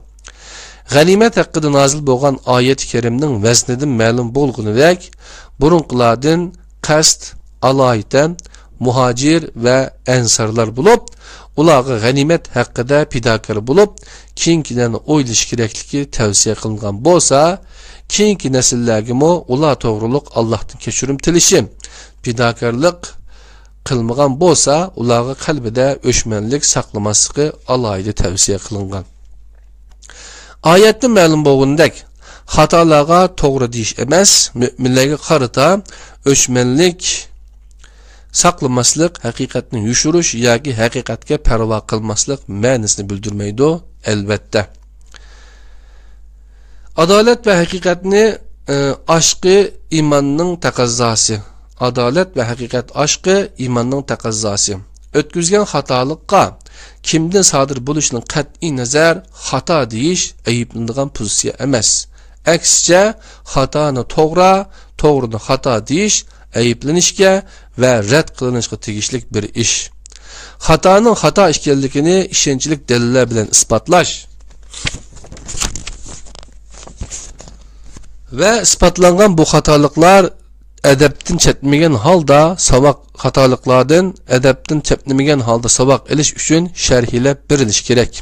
Ganimet hakkında nazil bolgan ayet-i kerimning veznidin ma'lum bolgunidek burunqilardan qasd alaydan muhacir ve ensarlar bulup ularga ganimet hakkında pidakar bulup keyingilarni o'ylash kerakligi tavsiya qilingan bo'lsa, keyingi nasllarga ular to'g'riliq Allohdan kechirim tilishi, pidokorlik qilmagan bo'lsa, ularga qalbida o'shmanlik saqlamasligi alohida tavsiya qilingan. Oyatda ma'lum bo'lgandek, xatolarga to'g'ri deyish emas, mu'minlarga qarata o'shmanlik saqlamaslik haqiqatni yushirish yoki haqiqatga parvo qilmaslik ma'nosini bildirmaydi. Elbette. Adalet ve hakikatni aşkı imanның taqazzası. Adalet ve hakikat aşkı imanның taqazzası. Ötküzgen hatalıqqa kimden sadır buluşunun qat'i nazar hata deyish ayıplanadigan pozitsiya emas. Aksicha xatoni to'g'ri, to'g'rini xato deyish ayıplanishga ve rad qilinishga tegishli bir ish. Xatoning xato ekanligini ishonchlik dalillar bilan isbotlash ve isbotlangan bu xatoliklar adabdan chetmagan holda saboq xatoliklardan adabdan chetmagan holda saboq olish uchun sharhlab berilish kerak.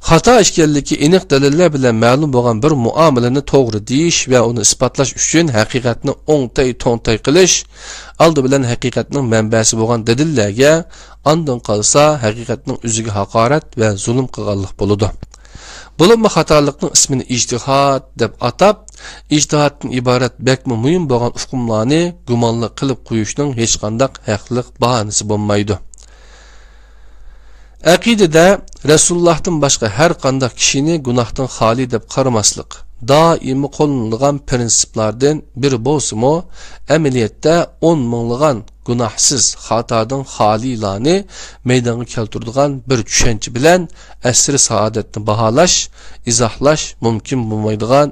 Xato ekanligi aniq dalillar bilan ma'lum bo'lgan bir muomalani to'g'ri deyish va uni isbotlash uchun haqiqatni o'ngtay qilish, oldi bilan haqiqatning manbasi bo'lgan dalillarga ondan qolsa haqiqatning o'ziga haqorat va zulm qilganlik bo'ladi. Bulunma xatolikning ismini ijtihod deb atab, ijtihoddan iborat bakmi muhim bo'lgan hukmlarni gumonli qilib qo'yishning hech qanday haqliq bahonasi bo'lmaydi. Aqidada Resulullah'tan başka her qanday kishini gunohdan xoli deb qaramaslik doimo qo'llanilgan prinsiplardan biri bo'lsa-mu, amaliyotda 10 minglagan gunohsiz xatodan xolilarni maydonga keltiradigan bir tushuncha bilan asri saodatni baholash, izohlash mumkin bo'lmaydigan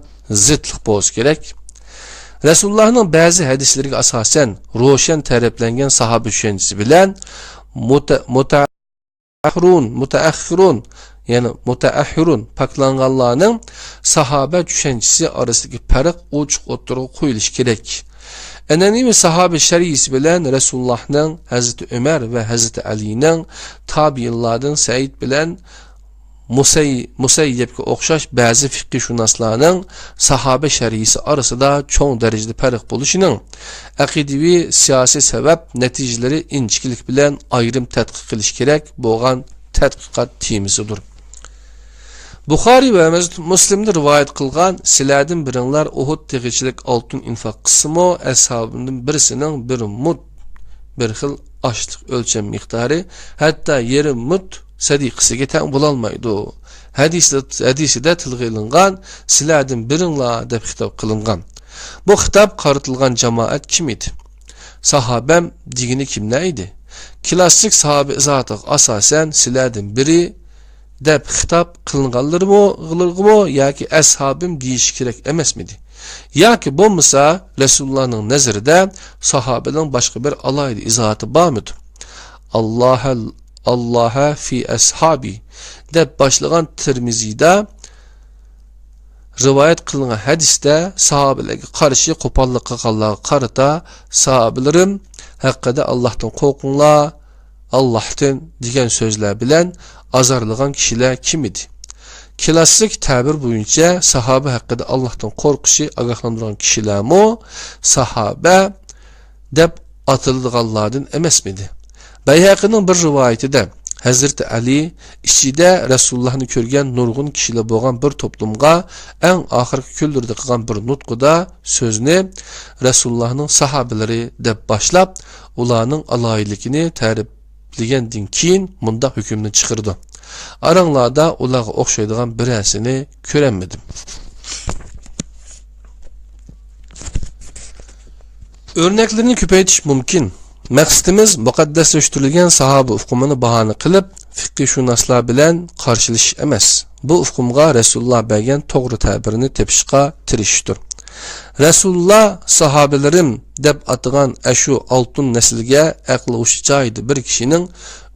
zidlik bo'lishi kerak. Resulullah'ın bazı hadislerine asasen roşen tariflengen sahabe düşüncesi bilen mutaahhirun yani mutaahhirun paklanganlarning sahabe düşüncesi arasındaki fark ochiq o'tirib qo'yilishi kerak. Ananiy sahabe şerisi bilen Resulullah'ның Hazreti Ömer ve Hazreti Ali'nin tabiinlardan Said bilen Musayyib'e o'xshash bazı fiqhshunoslarning sahabe şerisi arasında çoğ derecede fark bo'lishinin aqidaviy siyosiy sabab natijalari inchiklik bilen ayrım tadqiq qilish kerak bo'lgan tadqiqot temasidir. Buxoriy ve Müslim'de rivayet kılgan siladin biringlar Uhud teg'ichilik oltin infoq qismi ashabının birisinin bir mud bir xil açlık ölçem miqdori hatta yarım mud sadiqisiga teng bo'lolmaydi. Hadisida tilga ilingan siladin biringlar deb xitob qilingan. Bu xitob qaritilgan jamoat kim edi? Sahabem digini kimlar edi? Klassik sahabe zati asosan siladin biri deb xitob qilinganlarmi yoki ashabim deyish kerak emasmidi? Yoki bo'lmasa Rasulullohning nazarida sahobaning boshqa bir alayli izoati bormidi? Alloha fi ashabi deb boshlagan Tirmiziyda rivoyat qilingan hadisda sahobalarga qarshi qo'pollik qilganlarga qarata sahobalarım haqida Allohdan qo'rqinglar, Allohdan degan so'zlar bilan azarlagan kişiler kim idi? Klassik tabir boyunca sahabe hakkında Allah'tan korkusu agahlandıran kişiler mi? Sahabe deb atıldıqanlardan emas midi? Bayhaqining bir rivayetinde Hazreti Ali içinde Resulullah'ını körgen nurgun kişiler boğan bir toplumga en ahirki küldürde qilgan bir nutquda sözünü Resulullah'ın sahabeleri deb başlap ularning alaylikini ta'riflagandan keyin munda hükümni chiqirdi. Aranglarda ularga o'xshaydigan birasini ko'rmadim. Örneklerini ko'paytirish mumkin. Maqsadimiz muqaddaslashtirilgan sahoba ufqumini bahona qilib, fiqhshunoslar bilan qarshilash emas. Bu ufqumga Rasululloh bergan to'g'ri ta'birini tepishga tirishishdir. Rasululloh sahobalarim deb atagan ashu oltin naslga aqli o'shchaydi bir kishining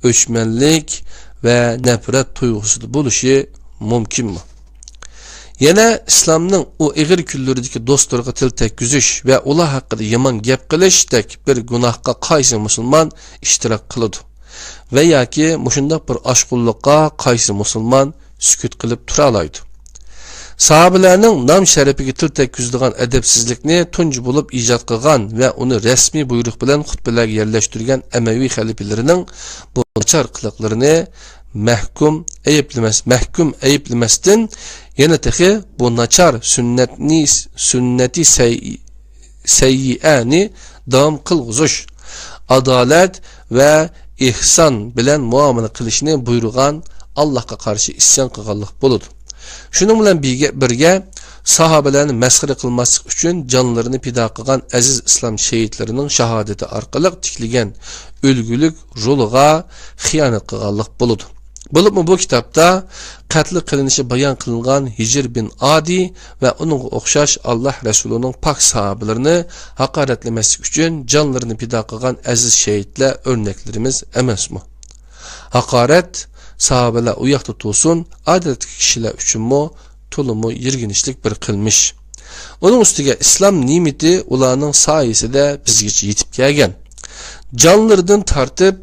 o'chmanlik ve nefret tuyg'usi bo'lishi mumkinmi? Yana islomning o ig'ir kunlaridagi do'stlarga til tekkizish va ular haqida yomon gap qilishdek bir gunohga qaysi musulmon ishtirok qiladi? Va yoki mushundoq bir oshqullikqa qaysi musulmon sukut qilib tura oladi? Sahabelerning nam sharafiga til tekkizadigan adabsizlikni tunji bo'lib ijod qilgan va uni rasmiy buyruq bilan xutbalarga yerlashtirgan Amaviy xalifalarining bu nachar qiliqlarini mahkum ayiblamasdan yana tehi bu nachar sunnati sayyiani davom qilg'izish, adolat va ihson bilan muomala qilishni buyurgan Allohga qarshi isyon qilganlik bo'ladi. Şunun bilan birga sahabelarni masxara qilmaslik uchun jonlarini fido qilgan aziz islom shahidlarining shahodati orqali tikilgan o'lgulik yo'liga xiyonat qilganlik bo'ladi. Bo'libmi bu kitobda qatl qilinishi bayon qilingan Hijr bin Adi va uning o'xshash Alloh Rasulining pak sahabalarini haqoratlamaslik uchun jonlarini fido qilgan aziz shahidlar o'rnaklarimiz emasmi? Haqorat sahabeler u yoqda tursin, odatdagi kishilar uchunmi to'liq yirginishlik bir qilmish. Uning ustiga islom ne'mati ularning soyasida bizgacha yetib kelgan. Jonlaridan tortib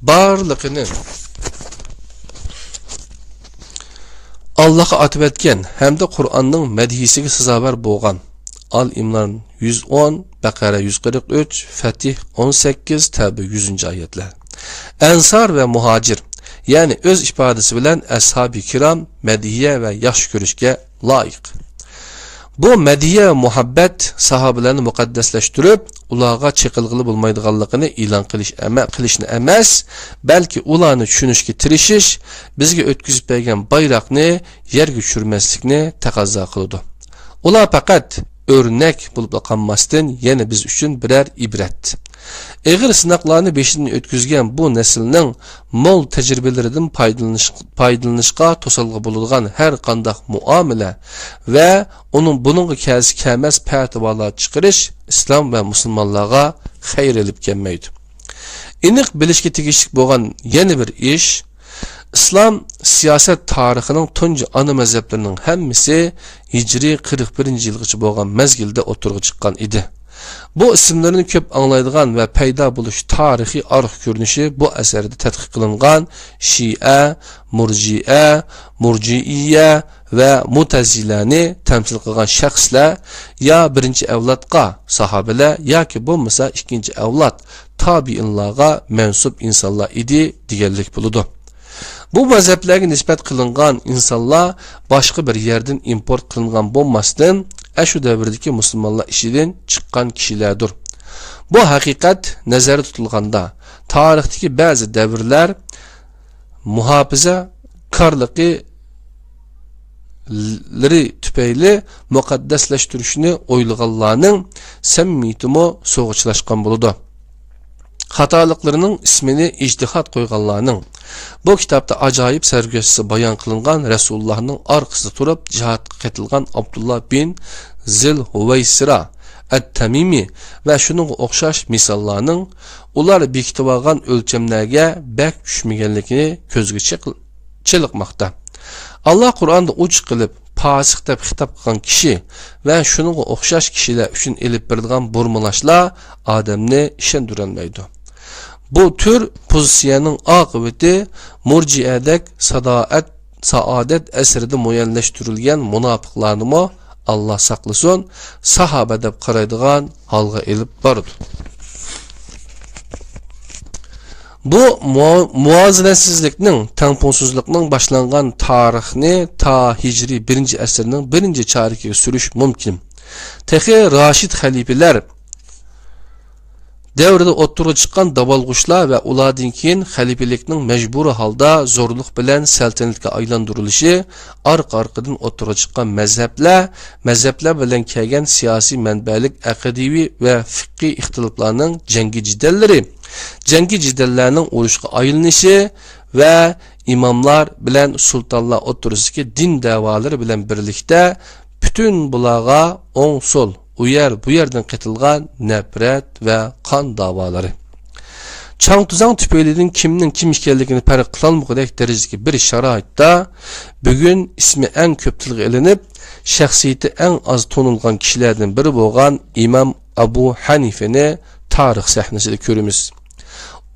barligini Allohga atib etgan hamda Qur'onning madhiyasiga sazovor bo'lgan. Al Imron 110, Baqara 143, Fatih 18, Tavba 100-oyatlar. Ansar ve muhacir yani öz ifadesi bilen ashab-ı kiram mediye ve yaxshi ko'rishga loyiq. Bu mediye ve muhabbet sahabelerini muqaddaslaştırıp ularga çekilgili bulmaydiganligini ilan qilishni emas, balki ularni tushunishga tirishish, bizga o'tkazib bergan bayroqni yerga tushirmaslikni taqozo qiladi. Ular faqat örnek bulup qolmasdan yana biz uchun birer ibret. Eğer sınaqlarını beşinden ötküzgen bu neslinin mol tecrübelerinden paydalanışqa tosalgı bulungan her qandaq muamele ve bunun kelmez pertivalar çıkarış İslam ve Müslümanlığa xeyr elip gelmeydi. Iniq bilişki tegişlik bolgan yeni bir iş, İslam siyaset tarixinin tuncu ana mezheplerinin hemmisi Hicri 41. yılgıcı bolgan mezgilde oturgu çıkkan idi. Bu isimlerini köp anlaydıgan ve peyda buluş tarihi arx görünüşü bu əsərdə tədqiq qılınğan Şiə, Murciə ve Muteziləni təmsil qılğan şəxslər ya birinci evlatqa sahabelər ya ki bu mesela ikinci evlat tabiinlarga mensup insanlar idi digerlik buludu. Bu mezheplerine nispet kılıngan insanlar başka bir yerden import kılıngan bolmasdan şu devirdeki Müslümanlar işinden çıkan kişilerdir. Bu hakikat nazarda tutulganda tarihteki bazı devirler muhafaza karlıqları tüpeyli mukaddesleştirişini oyluğallarının semmiyetimi soğuçlaşkan buludu. Hatalıklarının ismini ictihat koyganlarının bu kitapta acayip sergüsü bayan kılıngan Resulullah'ın arkasında durup cihatqa ketilgan Abdullah bin Zil-Huveysira Et-Tamimi ve şunun okşaş misallarının ular bekitivagan ölçemlerge bek düşmegenlikini közgü çılıkmakta. Allah Kur'an'da uç kılıp pasık deb hitap kılan kişi ve şunun okşaş kişiler üçün elip birdigan burmalaşla adamni işendirilmeydi. Bu tür pozisyonun akıbeti Murci'edek saadet esride muyenleştirilgen münafıklarını mı Allah saklasın sahabe deb qaraydigan halga elip bardı. Bu muvazinetsizlikning, tengpungsuzlikning başlangan tarixni ta Hicri 1. əsrinin 1. çarikiga sürüş mümkün. Tehi Raşid halifeler devrede oturup çıkan dabalguşlar ve ulardan keyin halifelikning mecburi halda zorluk bilen saltanatga aylandırılışı arka-arkadan oturup çıkan mezhepler bilen kelgen siyasi menbelik, akidevi ve fikri ihtilaflarının cengi cidellerinin urushga aylanışı ve imamlar bilen sultanlar oturuşki din davaları bilen birlikte bütün bulağa on sol bu yerden qetilgan nefret ve kan davaları. Çangtuzang tüpeylidin kimnin kim ekanligini farq qilolmagudek derecedeki bir şaraitda bugün ismi en köp tilga ilinib, şahsiyeti en az tonulgan kişilerden biri bolgan İmam Abu Hanifeni tarix sahnesinde görümüz.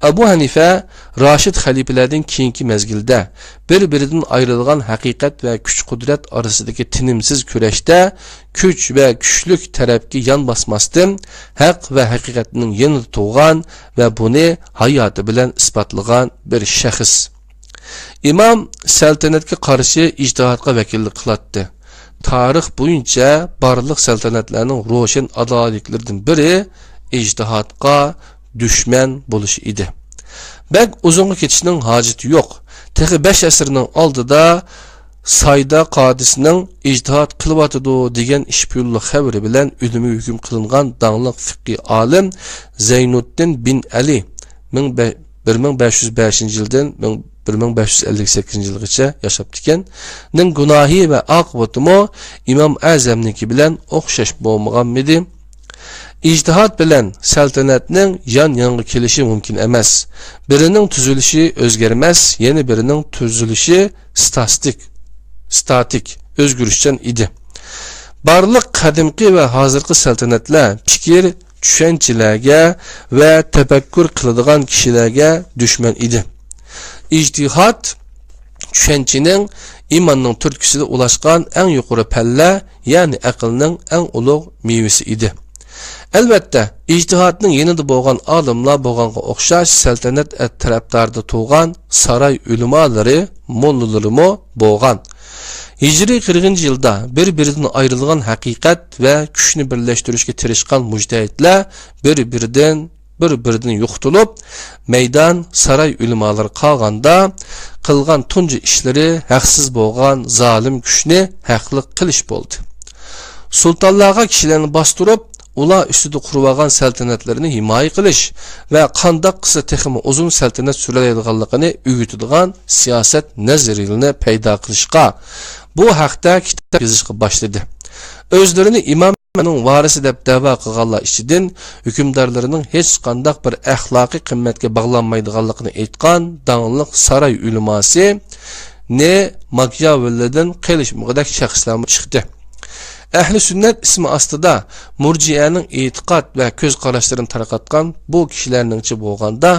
Abu Hanife Raşid halifelerden keyinki mezgilde bir-birinden ayrılgan hakikat ve güç kudret arasındaki tinimsiz küreşte güç ve güçlük tarafki yan basmasdan hak ve hakikatinin yanında tuğan ve bunu hayatı bilen ispatlagan bir şahıs. İmam saltanatga qarşı ictihatga vakillik qılatdı. Tarix boyunca barlıq saltanatlarning ro'shan adolatliklaridan biri ictihatga düşman buluş idi. Bek uzunga ketishning hojati yo'q. Tehi 5 asrning oldida Sayda qadisining ijtihad qilyotidi degan ishpiyonlik xabari bilan o'limi hukm qilingan dangliq fiqhi olim Zeynuddin bin Ali 1505-yildan 1558 yilgacha yashab ekan. Ning gunohi va oqibatimi Imom Azamniki bilan o'xshash bo'lmaganmidi? İctihat bilen saltanatning yan-yanga kelishi mumkin emas. Birining tuzilishi o'zgarmas, yeni birining tuzilishi statik o'zgarishchan idi. Barliq qadimki ve hozirgi saltanatlar fikir, tushunchalarga ve tefekkür qiladigan kishilarga dushman idi. İctihat tushunchaning imonning turtkisida ulaşgan en yuqori palla, yani aqlning en ulug' mevasi idi. Elbette ictihatning yanında bo'lgan olimlar bo'lganga o'xshash saltanat tarafdarida tug'an saray ulamoları, mollalarimi bo'lgan. Hicri 40 yılda bir-biridan ayrılgan hakikat ve kuchni birlashtirishga tirishgan mujtahidlar bir-biridan yo'qtilib, meydan saray ulamoları qolganda qilgan tunji ishlari haqsiz bo'lgan zolim kuchni haqli qilish bo'ldi. sultanlarga kishilarni bostirib, ular ustida qurib saltanatlarini himoya qilish va qandoq qilsa texmi uzun saltanat suradiganligini o'rgatadigan siyosat nazariyalarni paydo qilishga, bu haqda kitob yozishga boshladi. O'zlarini imomning varisi deb da'vo qilganlar ichidan hukmdorlarining hech qanday bir axloqiy qimmatga bog'lanmaydiganligini aytgan danglik saroy ulamosi ne Machiavellidan qilishmoqdak shaxslar chiqdi. Ahli sunnat ismi ostida murjiyaning e'tiqod va ko'z qarashlarini tarqatgan bu kishilarningchi bo'lganda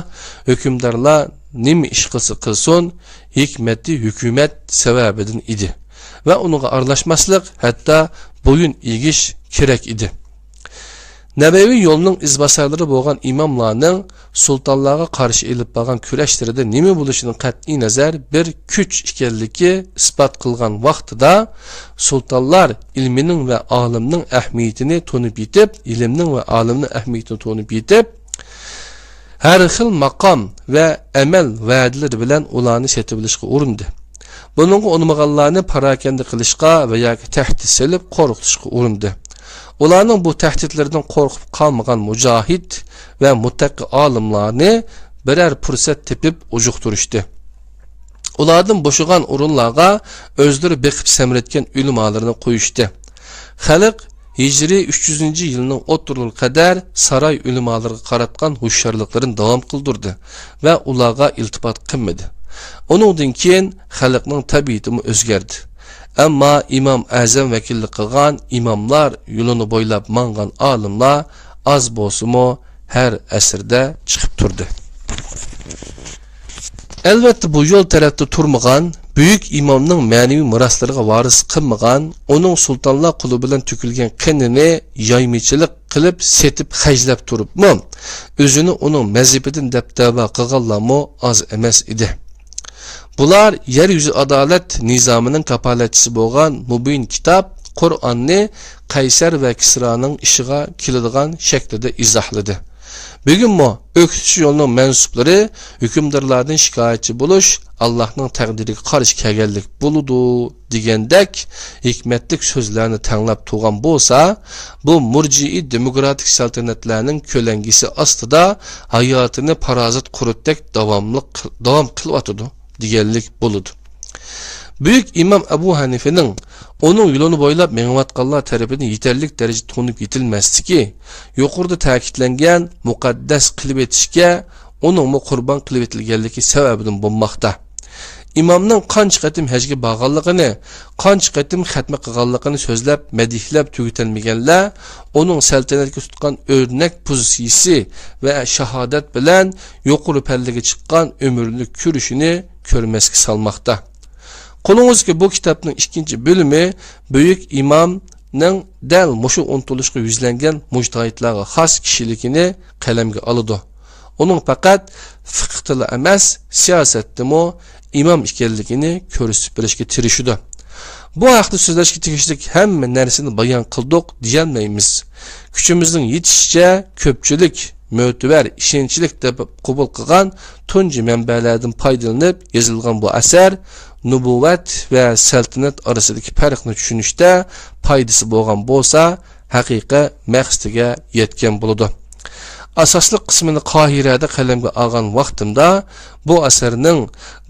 hukmdorlar nima ish qilsa qilsin hikmati hukumat sababidan edi va unga aralashmaslik hatto bo'yin egish kerak edi. Nabaviy yo'lning izbosarlari bo'lgan imomlarning sultonlarga qarshi elib borgan kurashlarida nima bo'lishidan qat'iy nazar bir kuch ekanligi isbot qilgan vaqtida sultonlar ilmining va olimning ahamiyatini to'nib yetib, ilmning va olimning ahamiyatini to'nib yetib, har xil maqom va amal va'dalari bilan ularni setib olishga urindi. Buningga unmaganlarni parakanda qilishga va yoki tahdid silib qo'rqitishga urindi. Ularning bu tahdidlardan qo'rqib qolmagan mujohid va muttaqi olimlarni birer fursat tepib ujuqtirishdi. Ulardan bo'shagan o'rinlarga o'zlari beqib samratgan ulamolarni qo'yishdi. Xalq Hijri 300-yilning o'ttirliga qadar saroy ulamolariga qaratgan hushyorliklarini davom qildirdi va ularga iltifot qilmadi. Uningdan keyin xalqning tabiati o'zgardi. Ammo imom azam vakillik qilgan imomlar yo'lini bo'ylab mangan olimlar az bo'lsa-mu har asrda chiqib turdi. Albatta bu yo'l tarafda turmagan, büyük imomning ma'naviy meroslariga varis qilmagan, uning sultonlar quli bilan to'kilgan qinini yoymichilik qilib setib xajlab turibmi, o'zini uning mazhabidan deb da'vo qilganlarmi oz emas edi. Bular yer yüzü adalet nizamının kapaletçisi bo'lgan Mubin kitap Qur'onni Qaysar va Kisraning ishiga keladigan shaklida izohladi. Bugun mu o'qitish yo'lining mensuplari hukmdorlardan shikoyatchi bo'lish Allohning taqdiriga qarshi kelganlik bo'ludi degandek hikmatli so'zlarni tanlab turgan bo'lsa, bu murji'i demokratik saltanatlarning ko'langisi ostida hayotini parazit qurutdek davom qilyotdi deganlik bo'ladi. Büyük imom Abu Hanifa'ning onun yo'lini bo'ylab mengayotganlar tarafidan yetarli darajada to'nib yetilmasligi, yuqorida ta'kidlangan muqaddas qilib etishga uning qurbon qilib etilganligi sababidan bo'lmoqda. İmamның qancha qatim hajga borganligini, qancha qatim xatma qilganligini so'zlab, madihlab tugatilmaganlar uning saltanatga tutgan o'rnak pozitsiyasi va shahodat bilan yuqori pallaga chiqqan umrlik kurishini ko'rmasga salmoqda. Qo'lingizga bu kitobning 2-bölümü büyük imomning dal mushu untulishga yuzlangan mujtahidlarga xos kishiligini qalamga oladi. Uning faqat fiqhda emas, siyosatdami imom ekanligini ko'rsatib berishga tirishdi. Bu haqda so'zlashga tegishli hamma narsani bayon qildik deyolmaymiz. Kuchimizning yetishicha ko'pchilik mo'tabar, ishonchlik deb qabul qilgan tunji manbalardan foydalanib yozilgan bu asar nubuvat va saltanat orasidagi farqni tushunishda foydasi bo'lgan bo'lsa, haqiqiy maqsadiga yetgan bo'ladi. Asosli qismini Qohirada qalamga olgan vaqtimda bu asarning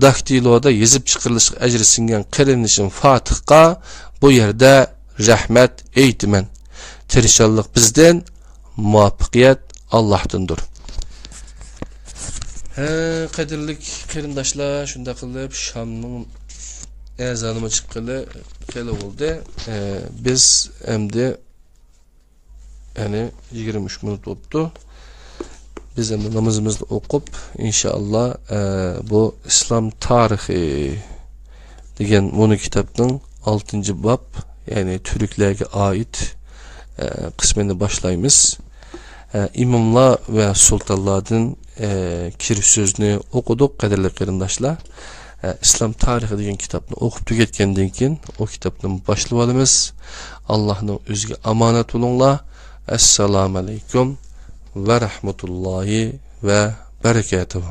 daktiloda yozib chiqarilishiga ajri singan qarinishim Fatihga bu yerda rahmat aytaman. Tirishchilik bizdan, muvaffaqiyat Allohdandir. Qadrli qarindoshlar, shunda qilib Shamning ezanimi chiqqili kela bo'ldi. Biz endi yani 23 minut o'tdi. Biz endi namozimizni o'qib, inshaalloh bu islom tarixi degan bunu kitobning 6-bob, ya'ni turklarga oid qismini boshlaymiz. İmamlar ve sultanlardan kirib so'zni o'qidik, qadrli qarindoshlar. İslam tarihi degan kitobni o'qib tugatgandan keyin o kitobni boshlab olamiz. Allohning o'ziga omonat bo'linglar. Assalomu alaykum ve rahmetullahi ve berekatuhu.